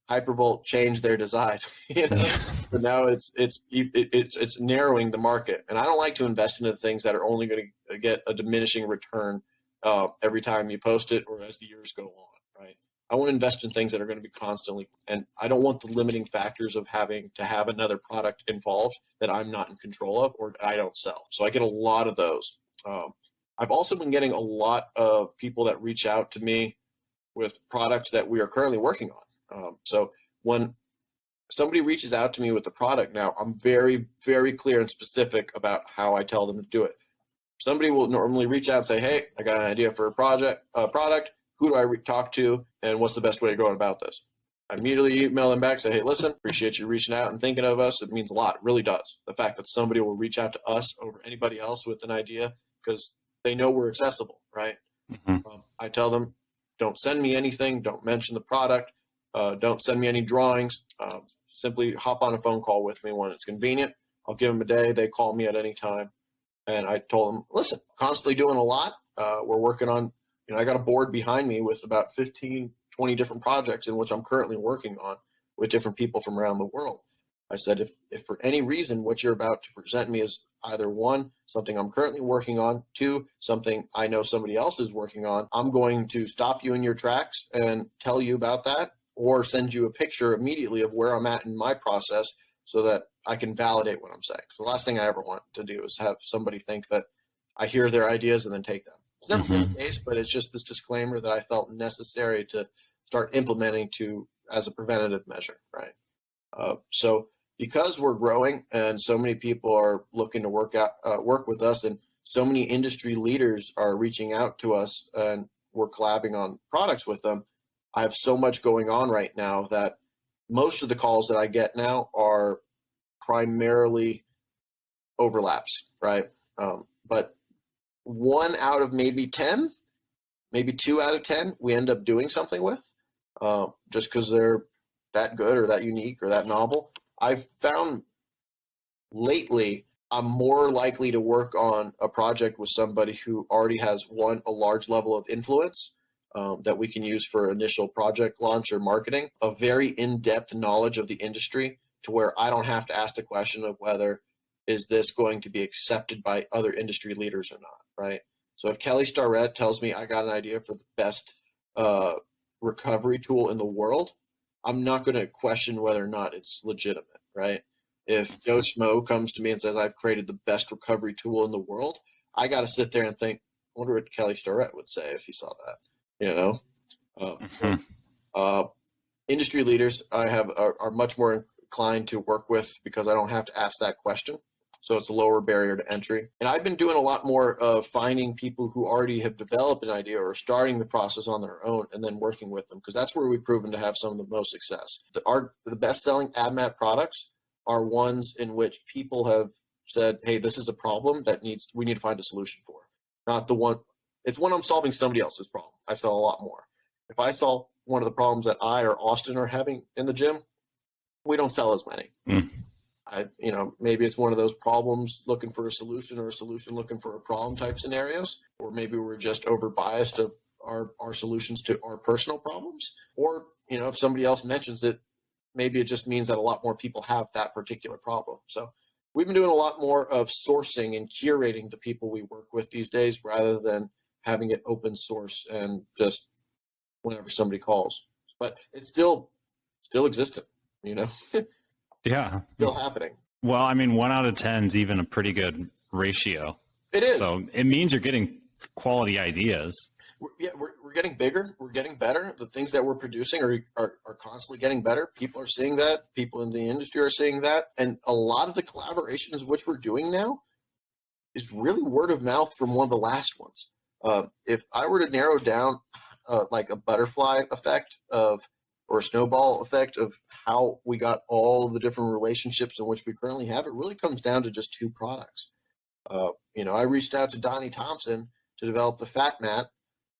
Hypervolt changed their design. You know, but now it's narrowing the market, and I don't like to invest into things that are only going to get a diminishing return every time you post it or as the years go on. Right? I want to invest in things that are going to be constantly, and I don't want the limiting factors of having to have another product involved that I'm not in control of or I don't sell. So I get a lot of those. I've also been getting a lot of people that reach out to me with products that we are currently working on. So when somebody reaches out to me with the product now, I'm very, very clear and specific about how I tell them to do it. Somebody will normally reach out and say, "Hey, I got an idea for a product. Who do I talk to, and what's the best way to go about this?" I immediately email them back, say, "Hey, listen, appreciate you reaching out and thinking of us. It means a lot. It really does. The fact that somebody will reach out to us over anybody else with an idea because they know we're accessible, right?" Mhm. I tell them, "Don't send me anything. Don't mention the product. Don't send me any drawings. Simply hop on a phone call with me when it's convenient. I'll give them a day. They call me at any time." And I told them, "Listen, constantly doing a lot. We're working on, I got a board behind me with about 15, 20 different projects in which I'm currently working on with different people from around the world." I said, if for any reason what you're about to present me is either one, something I'm currently working on, two, something I know somebody else is working on, I'm going to stop you in your tracks and tell you about that or send you a picture immediately of where I'm at in my process so that I can validate what I'm saying. The last thing I ever want to do is have somebody think that I hear their ideas and then take them. It's never been the case, but it's just this disclaimer that I felt necessary to start implementing as a preventative measure, right? So because we're growing and so many people are looking to work with us, and so many industry leaders are reaching out to us, and we're collabing on products with them, I have so much going on right now that most of the calls that I get now are primarily overlaps, right? But one out of maybe 10, maybe 2 out of 10, we end up doing something with, just because they're that good or that unique or that novel. I've found lately I'm more likely to work on a project with somebody who already has a large level of influence that we can use for initial project launch or marketing, a very in-depth knowledge of the industry to where I don't have to ask the question of whether is this going to be accepted by other industry leaders or not, right? So if Kelly Starrett tells me I got an idea for the best recovery tool in the world, I'm not going to question whether or not it's legitimate, right? If Joe Schmo comes to me and says I've created the best recovery tool in the world, I got to sit there and think, I wonder what Kelly Starrett would say if he saw that, you know? Mhm. Industry leaders are much more inclined to work with because I don't have to ask that question. So it's a lower barrier to entry. And I've been doing a lot more of finding people who already have developed an idea or starting the process on their own and then working with them, because that's where we've proven to have some of the most success. The best-selling AbMat products are ones in which people have said, "Hey, this is a problem that we need to find a solution for." Not the one, it's when I'm solving somebody else's problem. I sell a lot more. If I solve one of the problems that I or Austin are having in the gym, we don't sell as many. Mm. Maybe it's one of those problems looking for a solution or a solution looking for a problem type scenarios, or maybe we're just over biased of our solutions to our personal problems. Or, if somebody else mentions it, maybe it just means that a lot more people have that particular problem. So we've been doing a lot more of sourcing and curating the people we work with these days rather than having it open source and just whenever somebody calls. But it's still existent, Yeah. still happening. Well, I mean, 1 out of 10 is even a pretty good ratio. It is. So it means you're getting quality ideas. We're getting bigger. We're getting better. The things that we're producing are constantly getting better. People are seeing that. People in the industry are seeing that. And a lot of the collaborations which we're doing now is really word of mouth from one of the last ones. If I were to narrow down like a butterfly effect of or a snowball effect of how we got all the different relationships in which we currently have, it really comes down to just two products. I reached out to Donnie Thompson to develop the Fat Mat,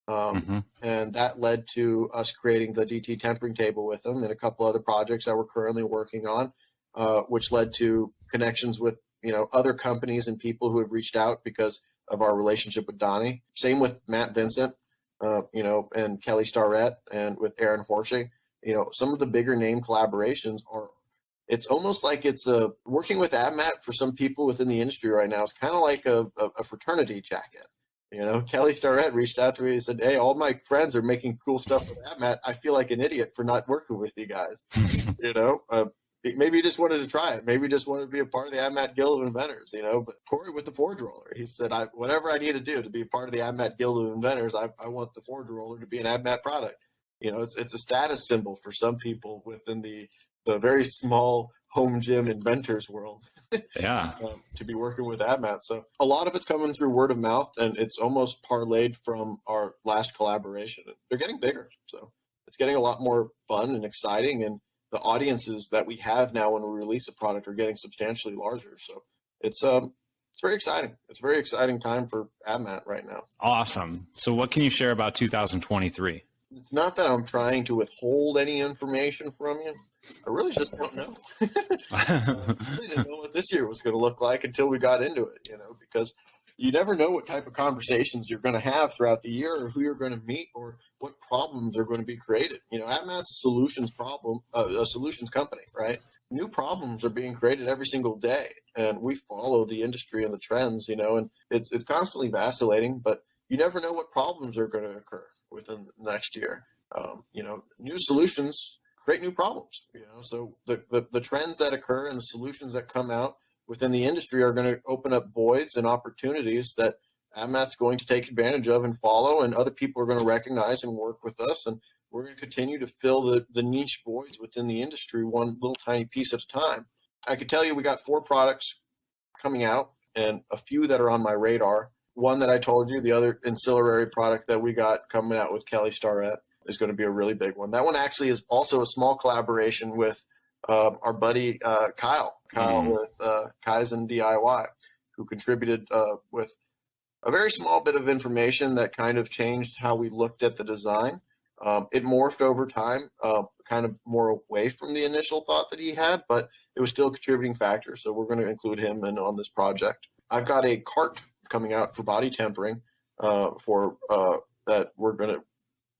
and that led to us creating the DT tempering table with him and a couple other projects that we're currently working on, which led to connections with other companies and people who have reached out because of our relationship with Donnie. Same with Matt Vincent, and Kelly Starrett, and with Aaron Horsey. Some of the bigger name collaborations are. It's almost like it's working with AbMat for some people within the industry right now. It's kind of like a fraternity jacket. Kelly Starrett reached out to me and said, "Hey, all my friends are making cool stuff with AbMat. I feel like an idiot for not working with you guys." Maybe he just wanted to try it. Maybe he just wanted to be a part of the AbMat Guild of Inventors. But Corey with the Forge Roller, he said, "Whatever I need to do to be a part of the AbMat Guild of Inventors, I want the Forge Roller to be an AbMat product." It's a status symbol for some people within the very small home gym inventors world. Yeah. To be working with AbMat. So a lot of it's coming through word of mouth, and it's almost parlayed from our last collaboration. They're getting bigger, so it's getting a lot more fun and exciting, and the audiences that we have now when we release a product are getting substantially larger. So it's very exciting. It's a very exciting time for AbMat right now. Awesome. So what can you share about 2023? It's not that I'm trying to withhold any information from you. I really just don't know. I really didn't know what this year was going to look like until we got into it, because you never know what type of conversations you're going to have throughout the year, or who you're going to meet, or what problems are going to be created. AbMat's a solutions company, right? New problems are being created every single day, and we follow the industry and the trends, and it's constantly vacillating, but you never know what problems are going to occur within the next year. New solutions create new problems, so the trends that occur and the solutions that come out within the industry are going to open up voids and opportunities that AbMat's going to take advantage of and follow, and other people are going to recognize and work with us, and we're going to continue to fill the niche voids within the industry one little tiny piece at a time. I could tell you we got 4 products coming out and a few that are on my radar. One that I told you, the other ancillary product that we got coming out with Kelly Starrett, is going to be a really big one. That one actually is also a small collaboration with our buddy Kyle with Kaizen DIY, who contributed with a very small bit of information that kind of changed how we looked at the design. It morphed over time, kind of more away from the initial thought that he had, but it was still a contributing factor. So we're going to include him in on this project. I've got a cart coming out for body tempering that we're going to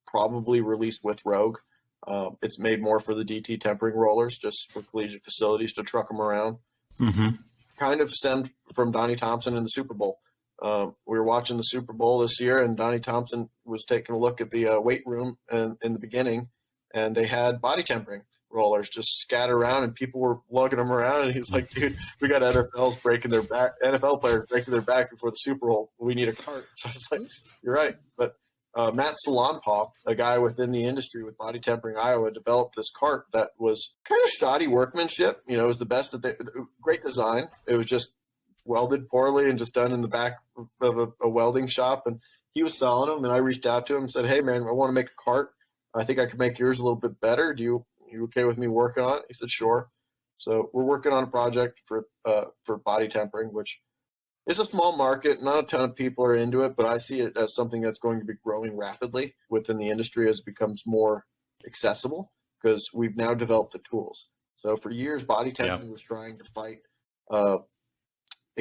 probably release with Rogue. It's made more for the DT tempering rollers, just for collegiate facilities to truck them around. Kind of stemmed from Donnie Thompson in the Super Bowl. We were watching the Super Bowl this year, and Donnie Thompson was taking a look at the weight room in the beginning, and they had body tempering rollers just scattered around, and people were lugging them around. And he's like, "Dude, we got NFL players breaking their back before the Super Bowl. We need a cart." So I was like, "You're right." But Matt Salonpaw, a guy within the industry with Body Tempering Iowa, developed this cart that was kind of shoddy workmanship. It was the best great design. It was just welded poorly and just done in the back of a welding shop. And he was selling them, and I reached out to him and said, "Hey man, I want to make a cart. I think I could make yours a little bit better. You okay with me working on it?" He said, "Sure." So we're working on a project for body tempering, which is a small market. Not a ton of people are into it, but I see it as something that's going to be growing rapidly within the industry as it becomes more accessible, because we've now developed the tools. So for years, body tempering was trying to fight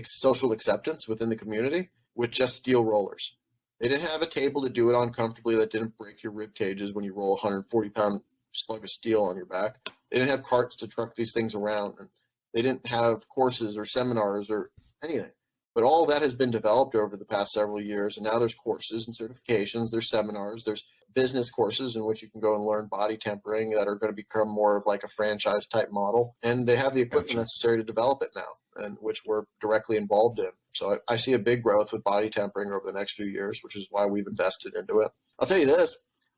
social acceptance within the community with just steel rollers. They didn't have a table to do it on comfortably that didn't break your rib cages when you roll a 140-pound slug of steel on your back. They didn't have carts to truck these things around, and they didn't have courses or seminars or anything. But all of that has been developed over the past several years, and now there's courses and certifications, there's seminars, there's business courses in which you can go and learn body tempering that are going to become more of like a franchise type model. And they have the equipment necessary to develop it now, and which we're directly involved in. So I see a big growth with body tempering over the next few years, which is why we've invested into it. I'll tell you this,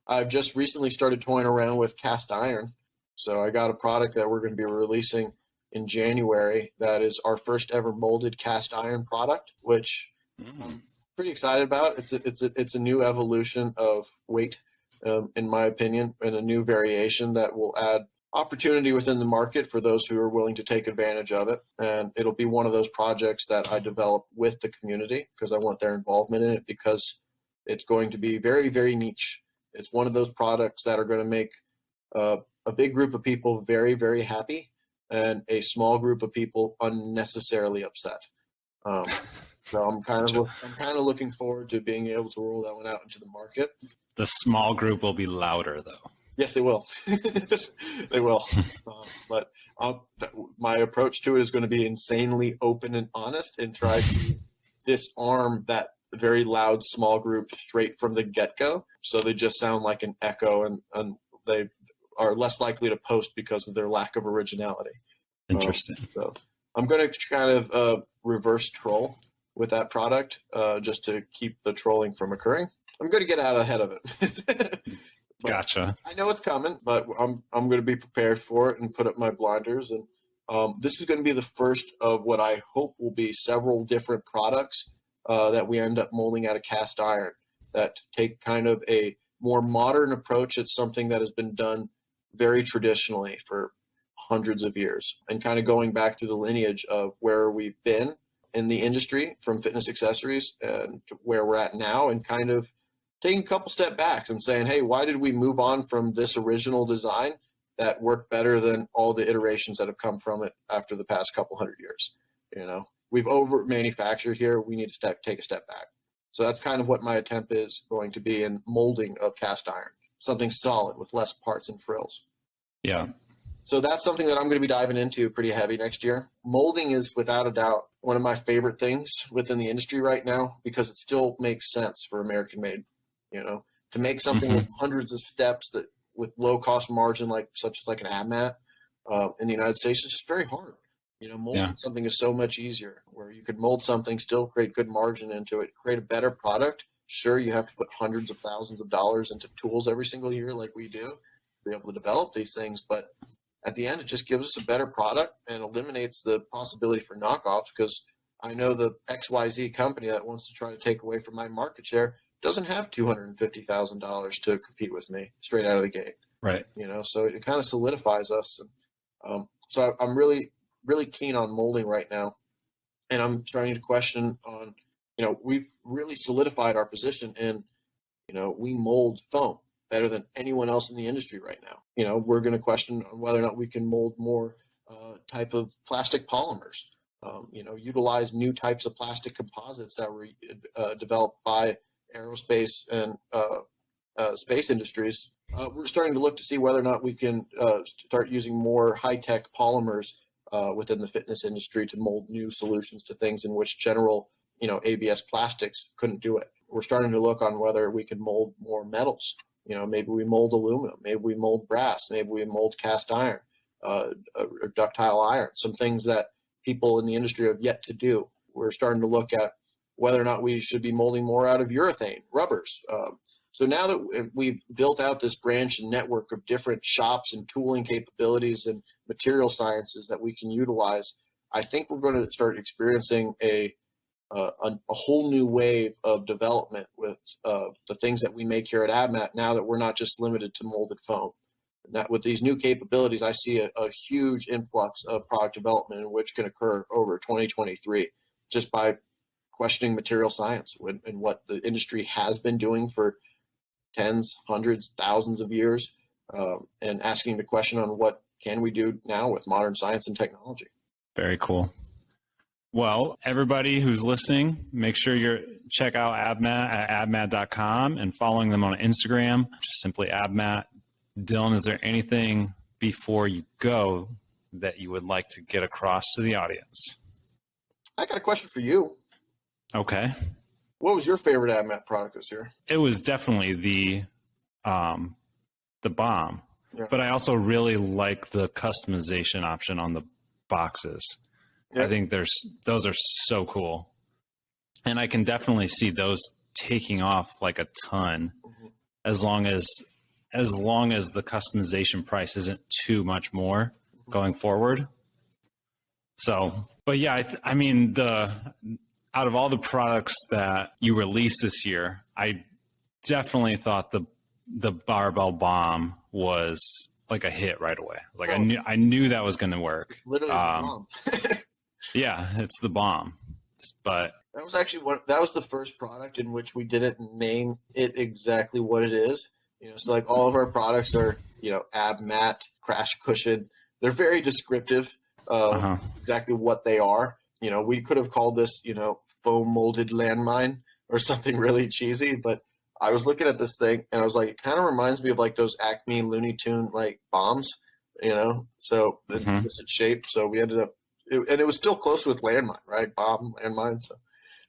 I've just recently started toying around with cast iron. So I got a product that we're going to be releasing in January that is our first ever molded cast iron product, which I'm pretty excited about. It's a new evolution of weight in my opinion, and a new variation that will add opportunity within the market for those who are willing to take advantage of it. And it'll be one of those projects that I develop with the community because I want their involvement in it, because it's going to be very, very niche. It's one of those products that are going to make a big group of people very, very happy and a small group of people unnecessarily upset. So I'm kind of looking forward to being able to roll that one out into the market. The small group will be louder, though. Yes, they will. They will. But my approach to it is going to be insanely open and honest, and try to disarm that very loud small group straight from the get-go, so they just sound like an echo, and they are less likely to post because of their lack of originality. Interesting. So I'm going to kind of reverse troll with that product, just to keep the trolling from occurring. I'm going to get out ahead of it. Gotcha. I know it's coming, but I'm going to be prepared for it and put up my blinders. And this is going to be the first of what I hope will be several different products that we end up molding out of cast iron that take kind of a more modern approach at something that has been done very traditionally for hundreds of years, and kind of going back through the lineage of where we've been in the industry from fitness accessories and to where we're at now, and kind of taking a couple step backs and saying, hey, why did we move on from this original design that worked better than all the iterations that have come from it after the past couple hundred years? You know, we've over manufactured here. We need to take a step back. So that's kind of what my attempt is going to be in molding of cast iron, something solid with less parts and frills. Yeah. So that's something that I'm going to be diving into pretty heavy next year. Molding is without a doubt one of my favorite things within the industry right now, because it still makes sense for American made. You know, to make something with hundreds of steps that with low cost margin, such as like an AbMat in the United States, is just very hard. You know, molding something is so much easier, where you could mold something, still create good margin into it, create a better product. Sure, you have to put hundreds of thousands of dollars into tools every single year like we do to be able to develop these things. But at the end, it just gives us a better product and eliminates the possibility for knockoffs, because I know the XYZ company that wants to try to take away from my market share doesn't have $250,000 to compete with me straight out of the gate. Right. You know, so it kind of solidifies us. And so I'm really, really keen on molding right now. And I'm starting to question on, you know, we've really solidified our position in, you know, we mold foam better than anyone else in the industry right now. You know, we're going to question on whether or not we can mold more type of plastic polymers, you know, utilize new types of plastic composites that were developed by aerospace and space industries. We're starting to look to see whether or not we can start using more high-tech polymers within the fitness industry to mold new solutions to things in which general, you know, ABS plastics couldn't do it. We're starting to look on whether we can mold more metals. You know, maybe we mold aluminum, maybe we mold brass, maybe we mold cast iron, or ductile iron, some things that people in the industry have yet to do. We're starting to look at whether or not we should be molding more out of urethane, rubbers. So now that we've built out this branch and network of different shops and tooling capabilities and material sciences that we can utilize, I think we're going to start experiencing a whole new wave of development with the things that we make here at AbMat, now that we're not just limited to molded foam. With these new capabilities, I see a huge influx of product development in which can occur over 2023 just by questioning material science and what the industry has been doing for tens, hundreds, thousands of years, and asking the question on what can we do now with modern science and technology. Very cool. Well, everybody who's listening, make sure you check out AbMat at abmat.com and following them on Instagram, just simply AbMat. Dylan, is there anything before you go that you would like to get across to the audience? I got a question for you. Okay. What was your favorite AbMat product this year? It was definitely the bomb, but I also really like the customization option on the boxes. Yeah. I think those are so cool, and I can definitely see those taking off like a ton, as long as the customization price isn't too much more going forward. So, but yeah, I mean, out of all the products that you released this year, I definitely thought the the barbell bomb was like a hit right away. Like Oh, I knew that was going to work. it's literally the bomb. Yeah, it's the bomb. But That was actually that was the first product in which we didn't name it exactly what it is. So like all of our products are, AbMat, crash cushion. They're very descriptive of exactly what they are. We could have called this, foam molded landmine or something really cheesy, but I was looking at this thing and I was like, it kind of reminds me of like those Acme Looney Tune like bombs, so in this shape. So we ended up, and it was still close with landmine, right? Bomb, landmine. So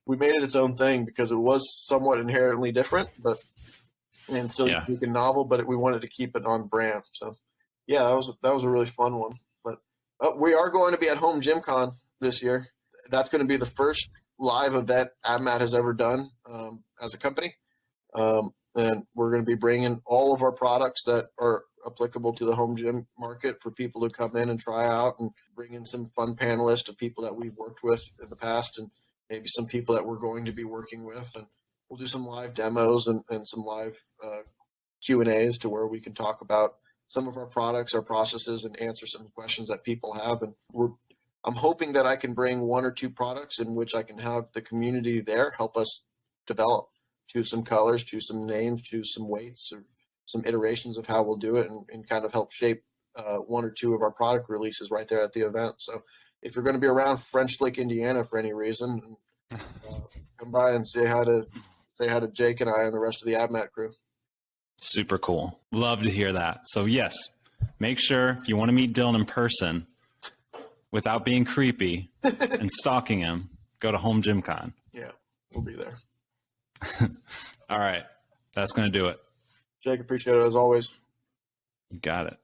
we made it its own thing because it was somewhat inherently different, and still unique and novel, but we wanted to keep it on brand. So yeah, that was a really fun one. But we are going to be at Home Gym Con this year. That's going to be the first live event AbMat has ever done as a company. And we're going to be bringing all of our products that are applicable to the home gym market for people to come in and try out, and bring in some fun panelists of people that we've worked with in the past, and maybe some people that we're going to be working with. And we'll do some live demos and some live Q&As to where we can talk about some of our products, our processes, and answer some questions that people have. And I'm hoping that I can bring one or two products in which I can have the community there help us develop. Choose some colors, choose some names, choose some weights, or some iterations of how we'll do it, and kind of help shape one or two of our product releases right there at the event. So if you're going to be around French Lick, Indiana for any reason, come by and say hi to Jake and I and the rest of the AbMat crew. Super cool. Love to hear that. So yes, make sure if you want to meet Dylan in person without being creepy and stalking him, go to Home Gym Con. Yeah, we'll be there. All right. That's going to do it. Jake, appreciate it as always. You got it.